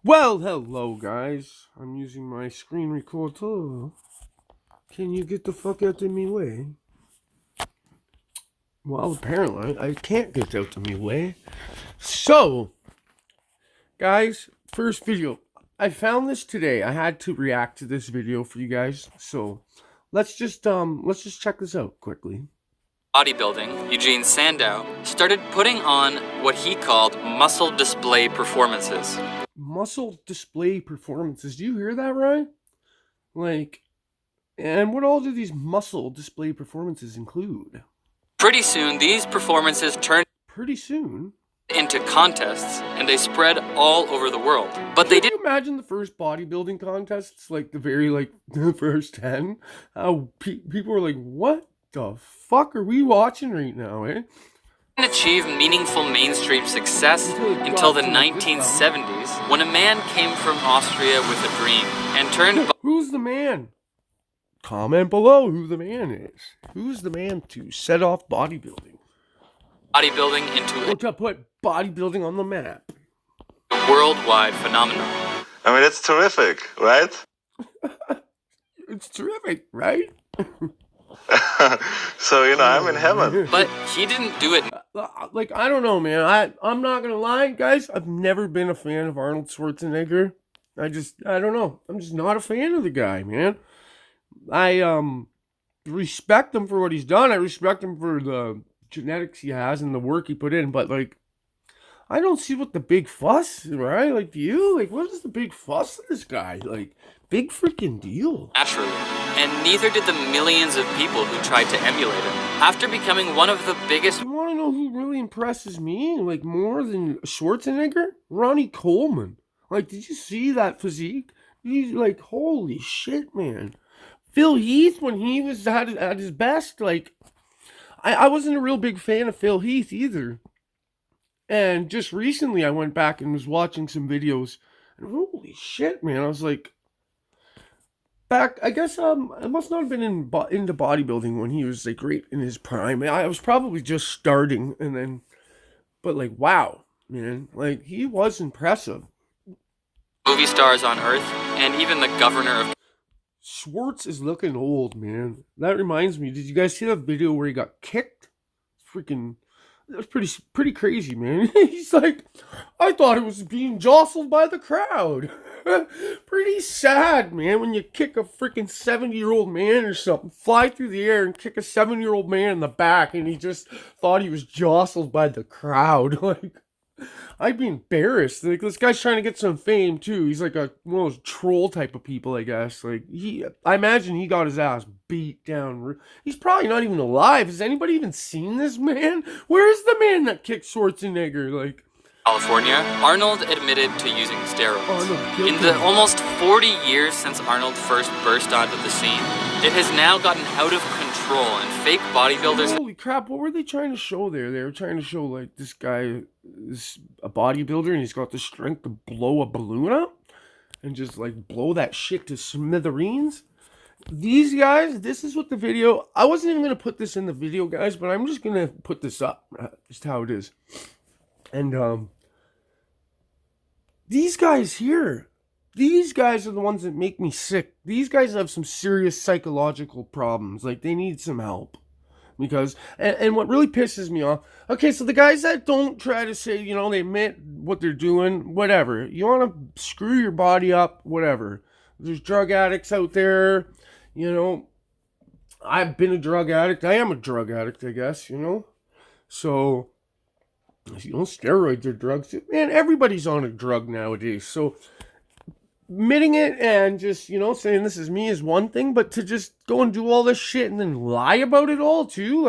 Well, hello guys. I'm using my screen recorder. Can you get the fuck out of me way? Well, apparently I can't get out of me way. So, guys, first video. I found this today. I had to react to this video for you guys. So, let's just check this out quickly. Bodybuilding, Eugene Sandow started putting on what he called muscle display performances. Muscle display performances. Do you hear that right? And what all do these muscle display performances include? Pretty soon, these performances turned into contests, and they spread all over the world. But they didn't. Can you imagine the first bodybuilding contests, the first 10? How people were like, what the fuck are we watching right now, eh? Achieve meaningful mainstream success until the 1970s, when a man came from Austria with a dream and turned. Who's the man? Comment below who the man is. Who's the man to set off bodybuilding? Into to put bodybuilding on the map. A worldwide phenomenon. I mean, it's terrific, right? It's terrific, right? So, I'm in heaven. But he didn't do it. I don't know, man. I'm not gonna lie, guys. I've never been a fan of Arnold Schwarzenegger. I don't know. I'm just not a fan of the guy, man. I respect him for what he's done. I respect him for the genetics he has and the work he put in. But, I don't see what the big fuss, right? Do you? What is the big fuss of this guy? Big freaking deal. Naturally. And neither did the millions of people who tried to emulate him. After becoming one of the biggest... You want to know who really impresses me? More than Schwarzenegger? Ronnie Coleman. Did you see that physique? He's holy shit, man. Phil Heath, when he was at his best, I wasn't a real big fan of Phil Heath either. And just recently I went back and was watching some videos. And holy shit, man. I was I guess I must not have been into bodybuilding when he was great in his prime. I was probably just starting, but wow, man, he was impressive. Movie stars on Earth, and even the governor of... Schwartz is looking old, man. That reminds me, did you guys see that video where he got kicked? That was pretty crazy, man. He's I thought it was being jostled by the crowd. Pretty sad, man, when you kick a freaking 70-year-old man or something, fly through the air and kick a 7-year-old man in the back, and he just thought he was jostled by the crowd. I'd be embarrassed. This guy's trying to get some fame too. He's one of those troll type of people, I guess. I imagine he got his ass beat down. He's probably not even alive. Has anybody even seen this man? Where's the man that kicked Schwarzenegger? California, Arnold admitted to using steroids. In the almost 40 years since Arnold first burst onto the scene, it has now gotten out of control, and fake bodybuilders... Holy crap, what were they trying to show there? They were trying to show, this guy is a bodybuilder, and he's got the strength to blow a balloon up? And just, blow that shit to smithereens? These guys, this is what the video... I wasn't even going to put this in the video, guys, but I'm just going to put this up. Just how it is. And, these guys here, these guys are the ones that make me sick. These guys have some serious psychological problems. They need some help. Because, and what really pisses me off, okay, so the guys that don't try to say, they admit what they're doing, whatever. You want to screw your body up, whatever. There's drug addicts out there, I've been a drug addict. I am a drug addict, I guess, So... steroids are drugs. Man, everybody's on a drug nowadays. So, admitting it and just, saying this is me is one thing, but to just go and do all this shit and then lie about it all too,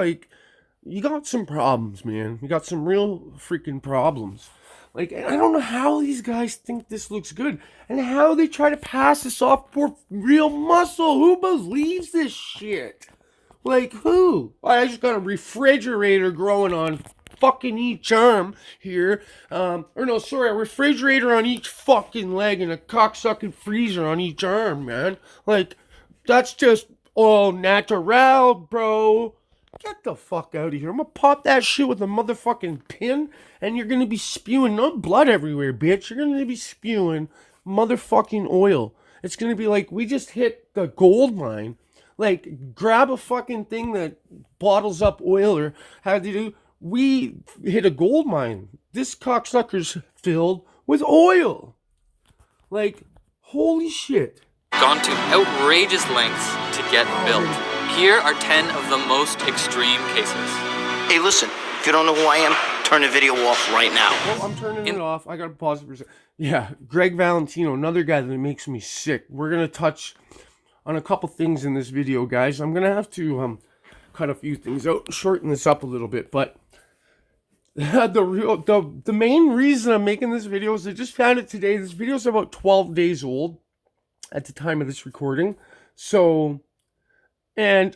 you got some problems, man. You got some real freaking problems. I don't know how these guys think this looks good and how they try to pass this off for real muscle. Who believes this shit? Who? I just got a refrigerator growing on fucking each arm here. A refrigerator on each fucking leg and a cocksucking freezer on each arm, man. That's just all natural, bro. Get the fuck out of here. I'm gonna pop that shit with a motherfucking pin, and you're gonna be spewing no blood everywhere, bitch. You're gonna be spewing motherfucking oil. It's gonna be like we just hit the gold mine. Like, grab a fucking thing that bottles up oil, or how do you do? We hit a gold mine. This cocksucker's filled with oil. Like, holy shit. Gone to outrageous lengths to get built. Here are 10 of the most extreme cases. Hey, listen, if you don't know who I am, turn the video off right now. Well, I'm turning it off. I gotta pause it for a second. Yeah, Greg Valentino, another guy that makes me sick. We're gonna touch on a couple things in this video, guys. I'm gonna have to cut a few things out, shorten this up a little bit, but the main reason I'm making this video is I just found it today. This video is about 12 days old at the time of this recording. So, and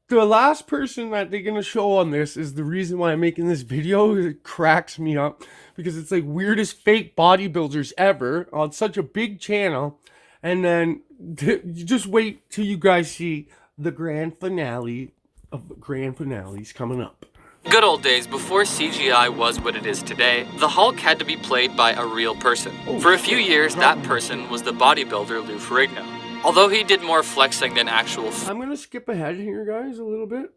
the last person that they're gonna show on this is the reason why I'm making this video. It cracks me up because it's like weirdest fake bodybuilders ever on such a big channel, and then you just wait till you guys see the grand finale of the grand finales coming up. Good old days, before CGI was what it is today, the Hulk had to be played by a real person. For a few years, that person was the bodybuilder Lou Ferrigno. Although he did more flexing than actual... I'm going to skip ahead here, guys, a little bit.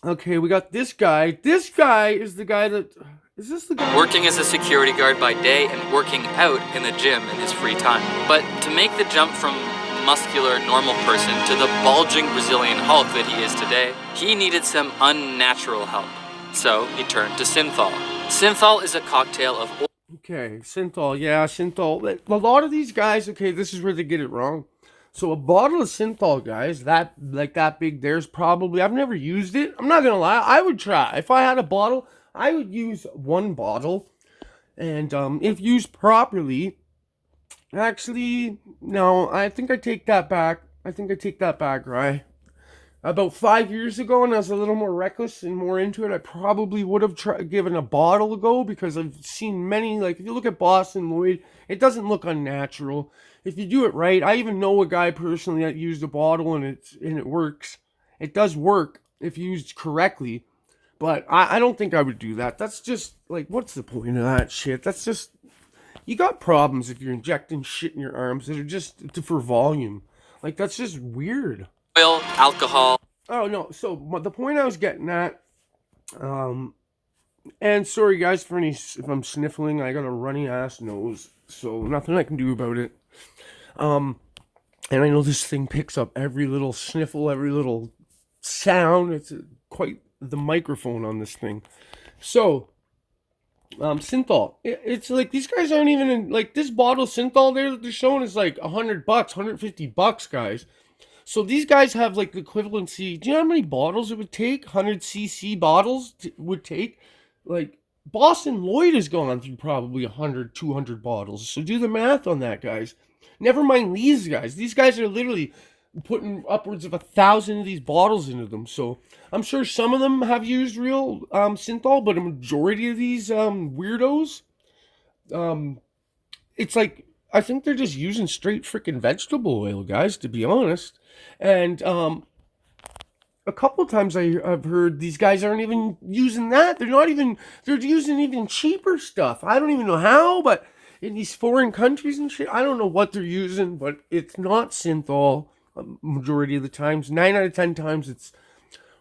Okay, we got this guy. This guy is the guy that... Is this the guy? Working as a security guard by day and working out in the gym in his free time. But to make the jump from muscular, normal person to the bulging Brazilian Hulk that he is today, he needed some unnatural help. So he turned to synthol. Synthol is a cocktail of... Okay, synthol. Yeah, synthol. A lot of these guys, okay, this is where they get it wrong. So a bottle of synthol, guys, that big, there's probably... I've never used it. I'm not going to lie. I would try. If I had a bottle, I would use one bottle. And if used properly... Actually, no, I think I take that back. Right? About 5 years ago, when I was a little more reckless and more into it, I probably would have given a bottle a go, because I've seen many, like, if you look at Boston Lloyd, it doesn't look unnatural. If you do it right, I even know a guy personally that used a bottle, and it works. It does work if used correctly, but I don't think I would do that. That's just, like, what's the point of that shit? That's just... You got problems if you're injecting shit in your arms that are just for volume. Like, that's just weird. Oil, alcohol. Oh, no. So, the point I was getting at, and sorry, guys, for any, if I'm sniffling, I got a runny ass nose, so nothing I can do about it. And I know this thing picks up every little sniffle, every little sound. It's quite the microphone on this thing. So... synthol. It's like these guys aren't even in, like, this bottle of synthol there that they're showing is like $100, $150, guys. So these guys have like the equivalency. Do you know how many bottles it would take? 100cc bottles would take. Like, Boston Lloyd has gone through probably 100, 200 bottles. So do the math on that, guys. Never mind these guys. These guys are literally putting upwards of 1,000 of these bottles into them. So I'm sure some of them have used real synthol, but a majority of these weirdos, it's like, I think they're just using straight freaking vegetable oil, guys, to be honest. And a couple times I've heard these guys aren't even using that. They're using even cheaper stuff. I don't even know how, but in these foreign countries and shit, I don't know what they're using, but it's not synthol. Majority of the times, 9 out of 10 times, it's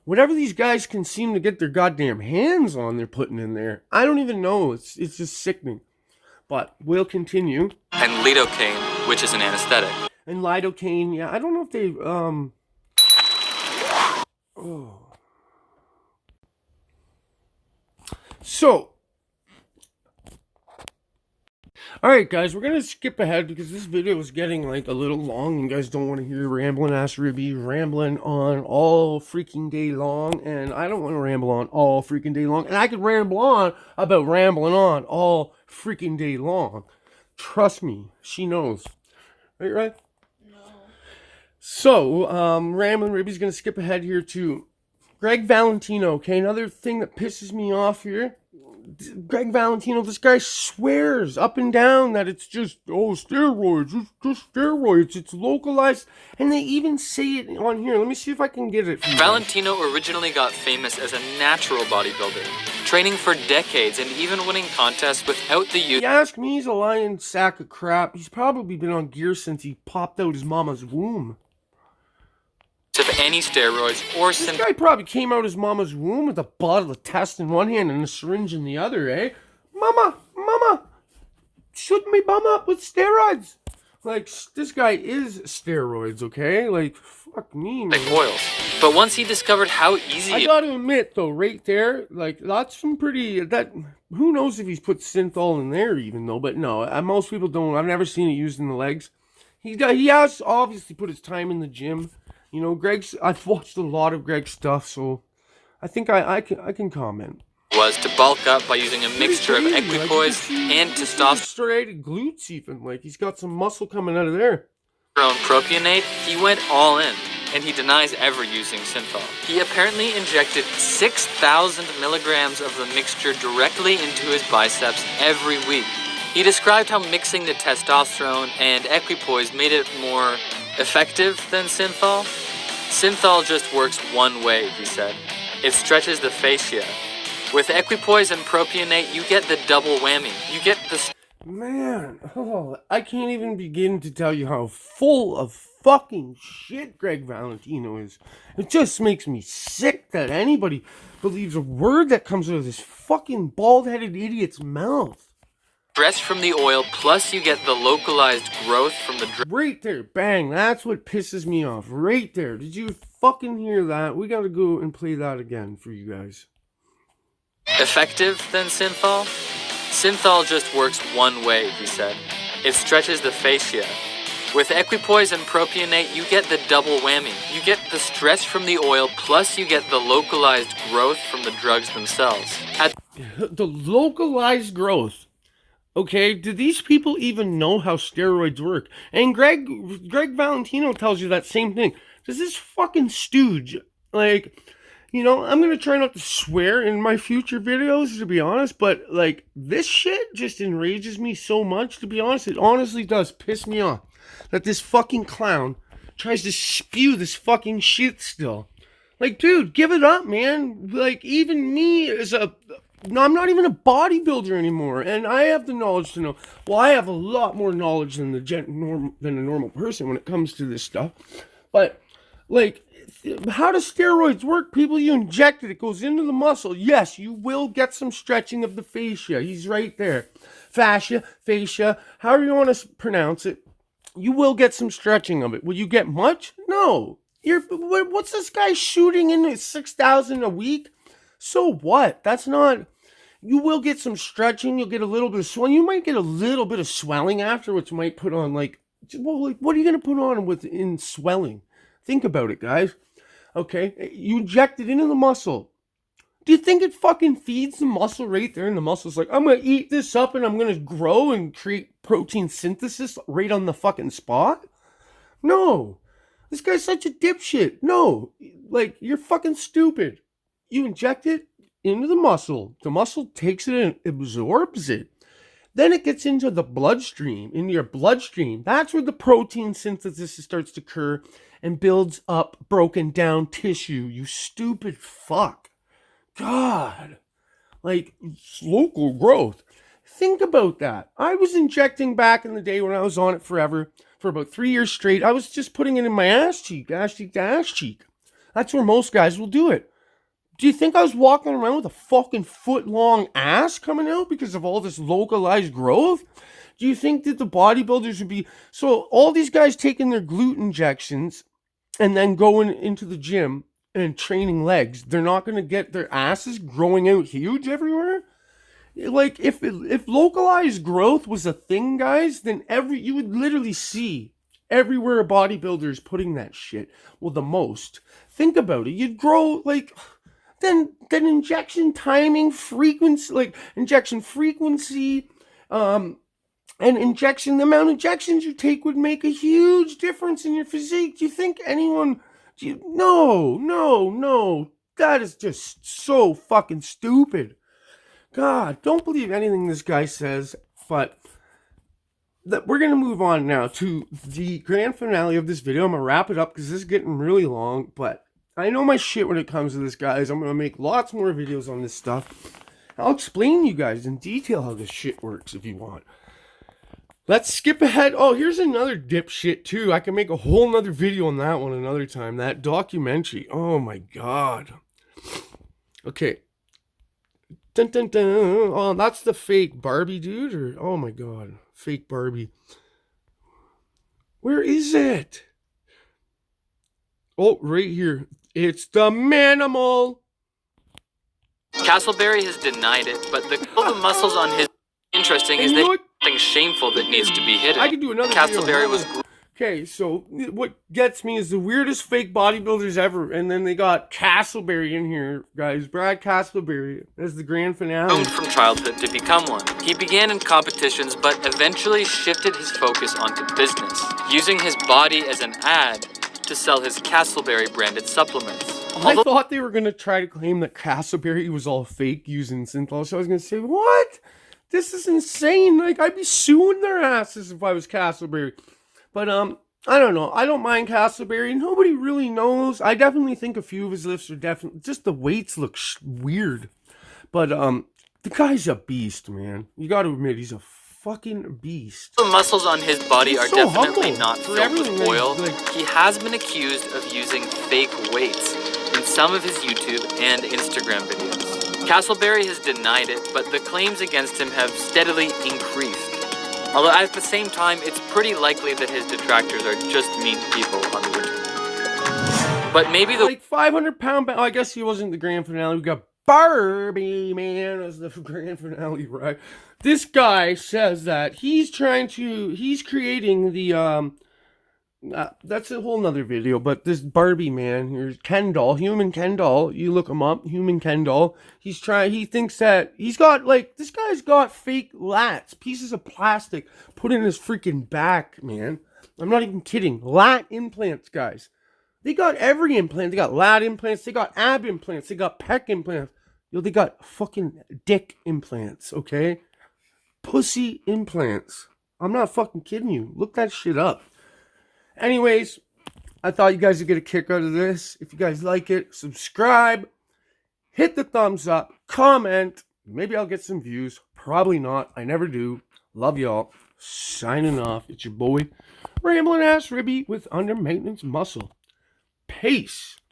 whatever these guys can seem to get their goddamn hands on, they're putting in there. I don't even know. It's just sickening. But we'll continue. And lidocaine, which is an anesthetic. And lidocaine, yeah. I don't know if they oh. So, alright, guys, we're going to skip ahead because this video is getting, like, a little long. You guys don't want to hear rambling ass Ruby rambling on all freaking day long. And I don't want to ramble on all freaking day long. And I could ramble on about rambling on all freaking day long. Trust me, she knows. Right? No. So, Rambling Ruby's going to skip ahead here to Greg Valentino. Okay, another thing that pisses me off here. Greg Valentino, this guy swears up and down that it's just, steroids, it's just steroids, it's localized, and they even say it on here. Let me see if I can get it. Valentino originally got famous as a natural bodybuilder, training for decades and even winning contests without the use. You ask me, he's a lying sack of crap. He's probably been on gear since he popped out his mama's womb. Of any steroids or this guy probably came out his mama's womb with a bottle of test in one hand and a syringe in the other, eh? Mama, shoot me bum up with steroids. Like, this guy is steroids, okay? Like, fuck me, man. Like oils. But once he discovered how easy I gotta admit, though, right there, like, that's some pretty, who knows if he's put synthol in there even, though, but no, most people don't. I've never seen it used in the legs. He has obviously put his time in the gym. You know, I've watched a lot of Greg's stuff, so I think I can comment. Was to bulk up by using a mixture of equipoise and testosterone. Straight glutes even, like he's got some muscle coming out of there. Propionate, he went all in, and he denies ever using synthol. He apparently injected 6,000 milligrams of the mixture directly into his biceps every week. He described how mixing the testosterone and equipoise made it more effective than synthol. Synthol just works one way, he said. It stretches the fascia. With equipoise and propionate, you get the double whammy. You get the... Man, I can't even begin to tell you how full of fucking shit Greg Valentino is. It just makes me sick that anybody believes a word that comes out of this fucking bald-headed idiot's mouth. Stress from the oil, plus you get the localized growth from the... Right there, bang, that's what pisses me off. Right there, did you fucking hear that? We gotta go and play that again for you guys. Effective than synthol? Synthol just works one way, he said. It stretches the fascia. With equipoise and propionate, you get the double whammy. You get the stress from the oil, plus you get the localized growth from the drugs themselves. The localized growth. Okay, do these people even know how steroids work? And Greg Valentino tells you that same thing. Does this fucking stooge, like, you know, I'm going to try not to swear in my future videos, to be honest, but, like, this shit just enrages me so much, to be honest. It honestly does piss me off that this fucking clown tries to spew this fucking shit still. Like, dude, give it up, man. Like, even me as no, I'm not even a bodybuilder anymore, and I have the knowledge to know. Well, I have a lot more knowledge than a normal person when it comes to this stuff. But, like, how does steroids work? People, you inject it, it goes into the muscle. Yes, you will get some stretching of the fascia. He's right there. Fascia, however you want to pronounce it. You will get some stretching of it. Will you get much? No. What's this guy shooting in 6,000 a week? So what? That's not... You will get some stretching. You'll get a little bit of swelling. You might get a little bit of swelling after, which might put on, like... Well, like, what are you going to put on in swelling? Think about it, guys. Okay? You inject it into the muscle. Do you think it fucking feeds the muscle right there? And the muscle's like, I'm going to eat this up and I'm going to grow and create protein synthesis right on the fucking spot? No. This guy's such a dipshit. No. Like, you're fucking stupid. You inject it into the muscle. The muscle takes it and absorbs it. Then it gets into the bloodstream, into your bloodstream. That's where the protein synthesis starts to occur and builds up broken down tissue. You stupid fuck. God. Like, local growth. Think about that. I was injecting back in the day when I was on it forever, for about 3 years straight. I was just putting it in my ass cheek to ass cheek. That's where most guys will do it. Do you think I was walking around with a fucking foot-long ass coming out because of all this localized growth? Do you think that the bodybuilders would be... So all these guys taking their glute injections and then going into the gym and training legs, they're not going to get their asses growing out huge everywhere? Like, if localized growth was a thing, guys, then you would literally see everywhere a bodybuilder is putting that shit. Well, the most. Think about it. You'd grow, like... Then injection timing, frequency, like injection frequency, and injection, the amount of injections you take would make a huge difference in your physique. Do you think anyone, no, that is just so fucking stupid. God, don't believe anything this guy says, but we're going to move on now to the grand finale of this video. I'm going to wrap it up because this is getting really long, but I know my shit when it comes to this, guys. I'm going to make lots more videos on this stuff. I'll explain to you guys in detail how this shit works if you want. Let's skip ahead. Oh, here's another dipshit too. I can make a whole nother video on that one another time. That documentary. Oh my God. Okay. Dun, dun, dun. Oh, that's the fake Barbie dude? Or oh my God. Fake Barbie. Where is it? Oh, right here. It's the Manimal. Castleberry has denied it, but all the muscles on his interesting is that something shameful that needs to be hidden. I can do another Castleberry was. Okay, so what gets me is the weirdest fake bodybuilders ever, and then they got Castleberry in here, guys. Brad Castleberry as the grand finale. Groomed from childhood to become one. He began in competitions, but eventually shifted his focus onto business, using his body as an ad to sell his Castleberry branded supplements. I thought they were going to try to claim that Castleberry was all fake using synthol, so I was going to say, what? This is insane. Like, I'd be suing their asses if I was Castleberry. But, I don't know. I don't mind Castleberry. Nobody really knows. I definitely think a few of his lifts are definitely... Just the weights look weird. But, the guy's a beast, man. You got to admit, he's a fucking beast. The muscles on his body are so definitely humble not filled with oil. He has been accused of using fake weights in some of his YouTube and Instagram videos. Castleberry has denied it, but the claims against him have steadily increased. Although at the same time, it's pretty likely that his detractors are just mean people on the internet. But maybe the... Like 500-pound... I guess he wasn't the grand finale. We got Barbie, man, as the grand finale, right? This guy says that he's creating the, that's a whole nother video, but this Barbie man here's Ken doll, human Ken doll. You look him up, human Ken doll. He thinks that he's got, like, this guy's got fake lats, pieces of plastic put in his freaking back, man. I'm not even kidding. Lat implants, guys. They got every implant. They got lat implants. They got ab implants. They got pec implants. Yo, they got fucking dick implants, okay? Pussy implants. I'm not fucking kidding you. Look that shit up. Anyways, I thought you guys would get a kick out of this. If you guys like it, subscribe. Hit the thumbs up. Comment. Maybe I'll get some views. Probably not. I never do. Love y'all. Signing off. It's your boy, Rambling Ass Ribby with Under Maintenance Muscle. Peace.